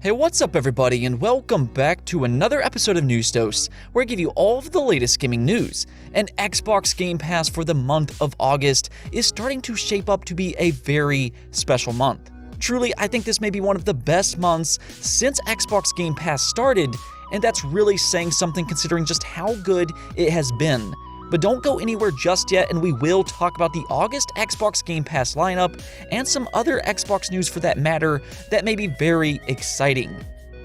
Hey, what's up everybody, and welcome back to another episode of News Dose, where I give you all of the latest gaming news. And Xbox Game Pass for the month of August is starting to shape up to be a very special month. Truly, I think this may be one of the best months since Xbox Game Pass started, and that's really saying something considering just how good it has been. But don't go anywhere just yet, and we will talk about the August Xbox Game Pass lineup and some other Xbox news for that matter that may be very exciting.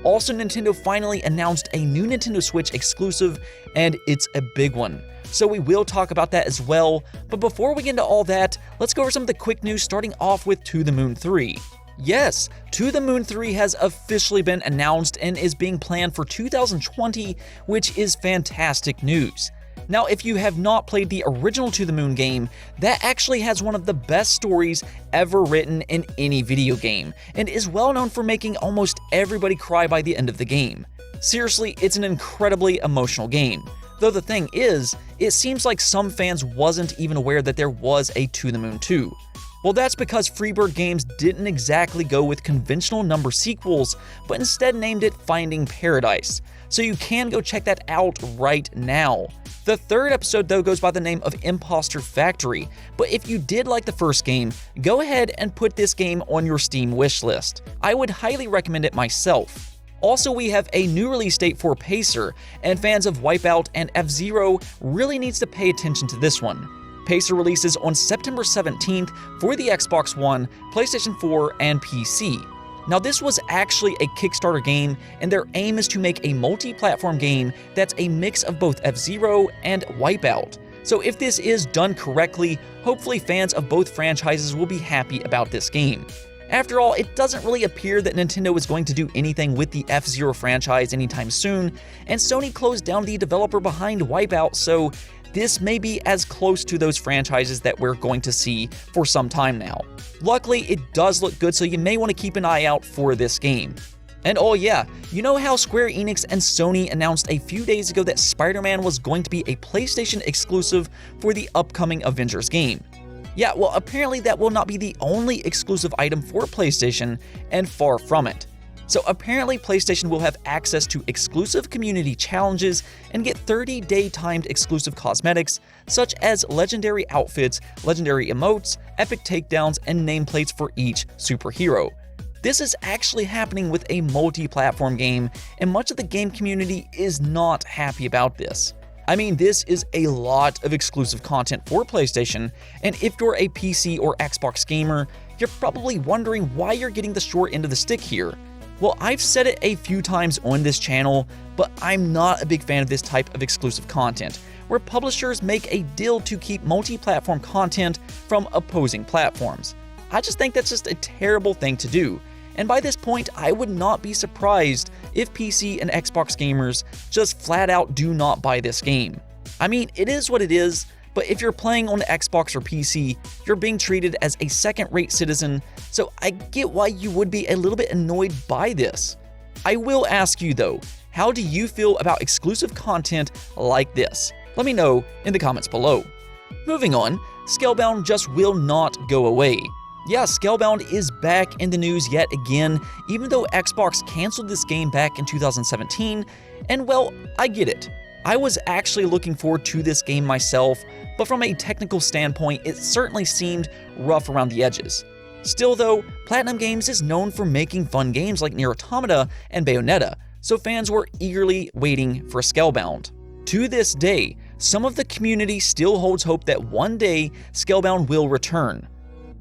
Also, Nintendo finally announced a new Nintendo Switch exclusive, and it's a big one. So we will talk about that as well, but before we get into all that, let's go over some of the quick news, starting off with To the Moon 3. Yes, To the Moon 3 has officially been announced and is being planned for 2020, which is fantastic news. Now, if you have not played the original To the Moon game, that actually has one of the best stories ever written in any video game, and is well known for making almost everybody cry by the end of the game. Seriously, it's an incredibly emotional game. Though the thing is, it seems like some fans wasn't even aware that there was a To the Moon 2. Well, that's because Freebird Games didn't exactly go with conventional number sequels, but instead named it Finding Paradise. So you can go check that out right now. The third episode, though, goes by the name of Imposter Factory, but if you did like the first game, go ahead and put this game on your Steam wishlist. I would highly recommend it myself. Also, we have a new release date for Pacer, and fans of Wipeout and F-Zero really needs to pay attention to this one. Pacer releases on September 17th for the Xbox One, PlayStation 4, and PC. Now, this was actually a Kickstarter game, and their aim is to make a multi-platform game that's a mix of both F-Zero and Wipeout. So if this is done correctly, hopefully fans of both franchises will be happy about this game. After all, it doesn't really appear that Nintendo is going to do anything with the F-Zero franchise anytime soon, and Sony closed down the developer behind Wipeout, so this may be as close to those franchises that we're going to see for some time now. Luckily, it does look good, so you may want to keep an eye out for this game. And oh yeah, you know how Square Enix and Sony announced a few days ago that Spider-Man was going to be a PlayStation exclusive for the upcoming Avengers game? Yeah, well, apparently that will not be the only exclusive item for PlayStation, and far from it. So apparently PlayStation will have access to exclusive community challenges and get 30-day timed exclusive cosmetics, such as legendary outfits, legendary emotes, epic takedowns, and nameplates for each superhero. This is actually happening with a multi-platform game, and much of the game community is not happy about this. I mean, this is a lot of exclusive content for PlayStation, and if you're a PC or Xbox gamer, you're probably wondering why you're getting the short end of the stick here. Well, I've said it a few times on this channel, but I'm not a big fan of this type of exclusive content, where publishers make a deal to keep multi-platform content from opposing platforms. I just think that's just a terrible thing to do, and by this point, I would not be surprised if PC and Xbox gamers just flat out do not buy this game. I mean, it is what it is, but if you're playing on Xbox or PC, you're being treated as a second-rate citizen, so I get why you would be a little bit annoyed by this. I will ask you though, how do you feel about exclusive content like this? Let me know in the comments below. Moving on, Scalebound just will not go away. Yeah, Scalebound is back in the news yet again, even though Xbox canceled this game back in 2017, and well, I get it. I was actually looking forward to this game myself, but from a technical standpoint, it certainly seemed rough around the edges. Still though, Platinum Games is known for making fun games like Nier Automata and Bayonetta, so fans were eagerly waiting for Scalebound. To this day, some of the community still holds hope that one day Scalebound will return.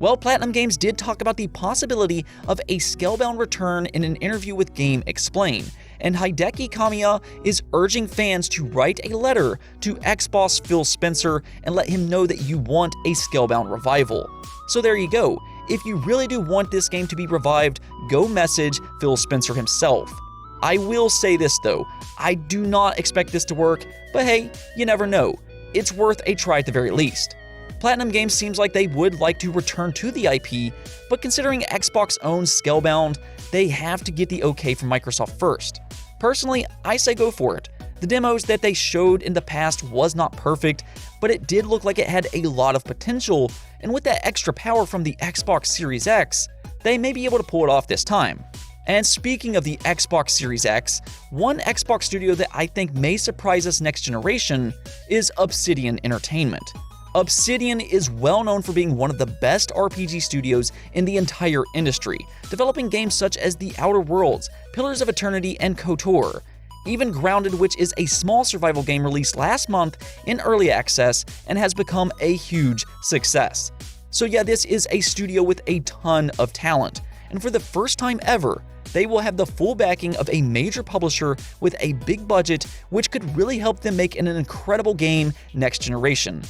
Well, Platinum Games did talk about the possibility of a Scalebound return in an interview with Game Explain, and Hideki Kamiya is urging fans to write a letter to ex-boss Phil Spencer and let him know that you want a Scalebound revival. So there you go. If you really do want this game to be revived, go message Phil Spencer himself. I will say this though, I do not expect this to work, but hey, you never know. It's worth a try at the very least. Platinum Games seems like they would like to return to the IP, but considering Xbox owns Scalebound, they have to get the okay from Microsoft first. Personally, I say go for it. The demos that they showed in the past was not perfect, but it did look like it had a lot of potential, and with that extra power from the Xbox Series X, they may be able to pull it off this time. And speaking of the Xbox Series X, one Xbox studio that I think may surprise us next generation is Obsidian Entertainment. Obsidian is well known for being one of the best RPG studios in the entire industry, developing games such as The Outer Worlds, Pillars of Eternity, and KOTOR. Even Grounded, which is a small survival game released last month in early access and has become a huge success. So yeah, this is a studio with a ton of talent, and for the first time ever, they will have the full backing of a major publisher with a big budget, which could really help them make an incredible game next generation.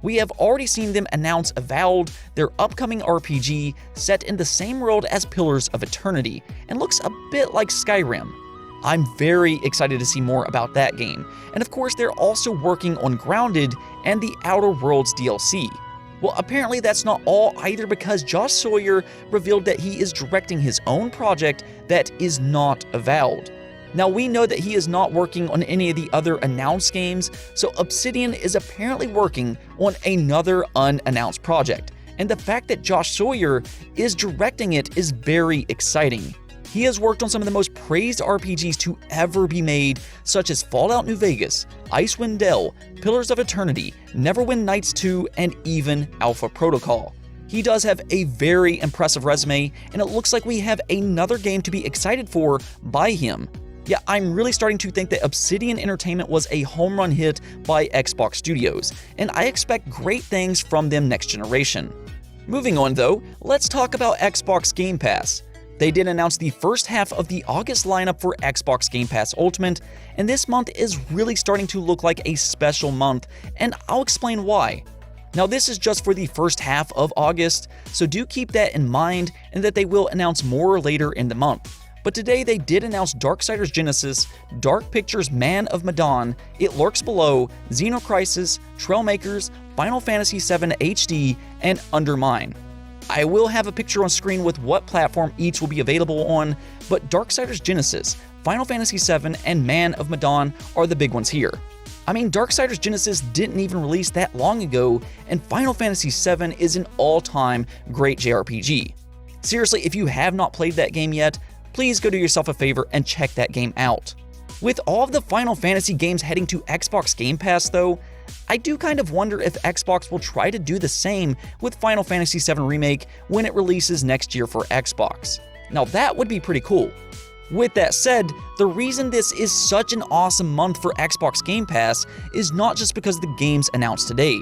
We have already seen them announce Avowed, their upcoming RPG set in the same world as Pillars of Eternity, and looks a bit like Skyrim. I'm very excited to see more about that game, and of course they're also working on Grounded and the Outer Worlds DLC. Well, apparently that's not all either, because Josh Sawyer revealed that he is directing his own project that is not Avowed. Now, we know that he is not working on any of the other announced games, so Obsidian is apparently working on another unannounced project, and the fact that Josh Sawyer is directing it is very exciting. He has worked on some of the most praised RPGs to ever be made, such as Fallout New Vegas, Icewind Dale, Pillars of Eternity, Neverwinter Nights 2, and even Alpha Protocol. He does have a very impressive resume, and it looks like we have another game to be excited for by him. Yeah, I'm really starting to think that Obsidian Entertainment was a home run hit by Xbox Studios, and I expect great things from them next generation. Moving on though, let's talk about Xbox Game Pass. They did announce the first half of the August lineup for Xbox Game Pass Ultimate, and this month is really starting to look like a special month, and I'll explain why. Now, this is just for the first half of August, so do keep that in mind, and that they will announce more later in the month. But today they did announce Darksiders Genesis, Dark Pictures Man of Medan, It Lurks Below, Xenocrisis, Trailmakers, Final Fantasy VII HD, and Undermine. I will have a picture on screen with what platform each will be available on, but Darksiders Genesis, Final Fantasy VII, and Man of Medan are the big ones here. I mean, Darksiders Genesis didn't even release that long ago, and Final Fantasy VII is an all-time great JRPG. Seriously, if you have not played that game yet, please go do yourself a favor and check that game out. With all of the Final Fantasy games heading to Xbox Game Pass though, I do kind of wonder if Xbox will try to do the same with Final Fantasy VII Remake when it releases next year for Xbox. Now that would be pretty cool. With that said, the reason this is such an awesome month for Xbox Game Pass is not just because of the games announced today.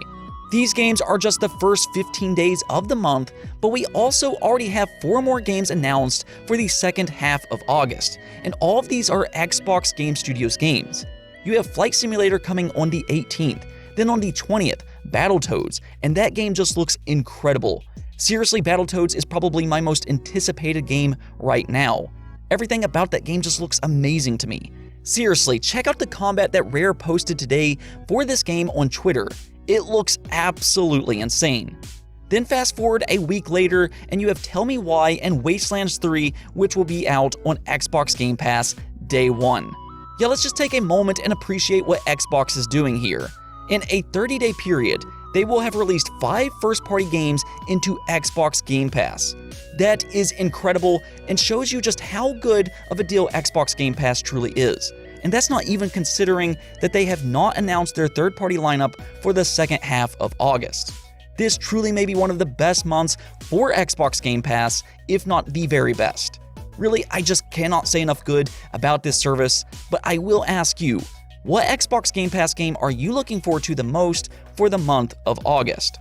These games are just the first 15 days of the month, but we also already have 4 more games announced for the second half of August, and all of these are Xbox Game Studios games. You have Flight Simulator coming on the 18th, then on the 20th, Battletoads, and that game just looks incredible. Seriously, Battletoads is probably my most anticipated game right now. Everything about that game just looks amazing to me. Seriously, check out the combat that Rare posted today for this game on Twitter. It looks absolutely insane. Then fast forward a week later, and you have Tell Me Why and Wastelands 3, which will be out on Xbox Game Pass day 1. Yeah, let's just take a moment and appreciate what Xbox is doing here. In a 30-day period, they will have released 5 first-party games into Xbox Game Pass. That is incredible and shows you just how good of a deal Xbox Game Pass truly is. And that's not even considering that they have not announced their third-party lineup for the second half of August. This truly may be one of the best months for Xbox Game Pass, if not the very best. Really, I just cannot say enough good about this service, but I will ask you, what Xbox Game Pass game are you looking forward to the most for the month of August?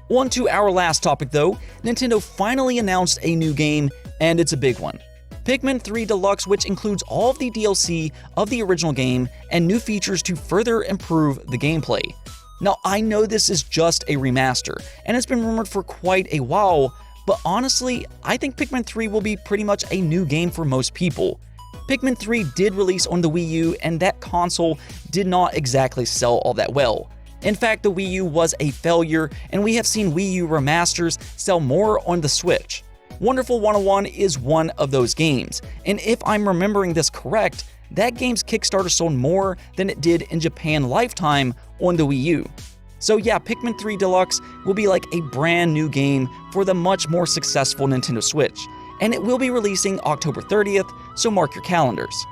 On to our last topic though, Nintendo finally announced a new game, and it's a big one. Pikmin 3 Deluxe, which includes all of the DLC of the original game and new features to further improve the gameplay. Now, I know this is just a remaster, and it's been rumored for quite a while, but honestly, I think Pikmin 3 will be pretty much a new game for most people. Pikmin 3 did release on the Wii U, and that console did not exactly sell all that well. In fact, the Wii U was a failure, and we have seen Wii U remasters sell more on the Switch. Wonderful 101 is one of those games, and if I'm remembering this correct, that game's Kickstarter sold more than it did in Japan Lifetime on the Wii U. So yeah, Pikmin 3 Deluxe will be like a brand new game for the much more successful Nintendo Switch, and it will be releasing October 30th, so mark your calendars.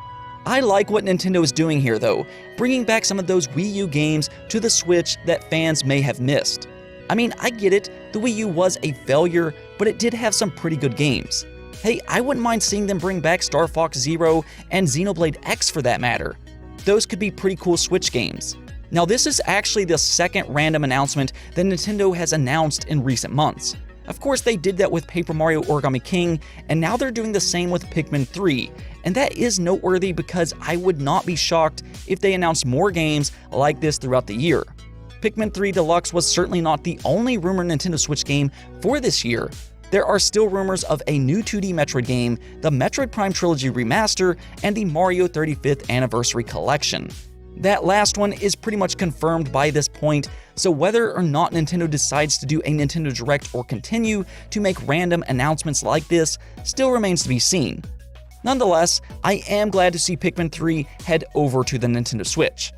I like what Nintendo is doing here though, bringing back some of those Wii U games to the Switch that fans may have missed. I mean, I get it, the Wii U was a failure, but it did have some pretty good games. Hey, I wouldn't mind seeing them bring back Star Fox Zero and Xenoblade X for that matter. Those could be pretty cool Switch games. Now this is actually the second random announcement that Nintendo has announced in recent months. Of course, they did that with Paper Mario Origami King, and now they're doing the same with Pikmin 3, and that is noteworthy because I would not be shocked if they announced more games like this throughout the year. Pikmin 3 Deluxe was certainly not the only rumored Nintendo Switch game for this year. There are still rumors of a new 2D Metroid game, the Metroid Prime Trilogy Remaster, and the Mario 35th Anniversary Collection. That last one is pretty much confirmed by this point, so whether or not Nintendo decides to do a Nintendo Direct or continue to make random announcements like this still remains to be seen. Nonetheless, I am glad to see Pikmin 3 head over to the Nintendo Switch.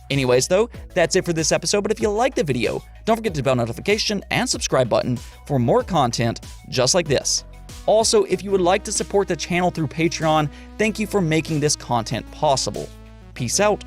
Anyways though, that's it for this episode, but if you liked the video, don't forget to bell notification and subscribe button for more content just like this. Also, if you would like to support the channel through Patreon, thank you for making this content possible. Peace out.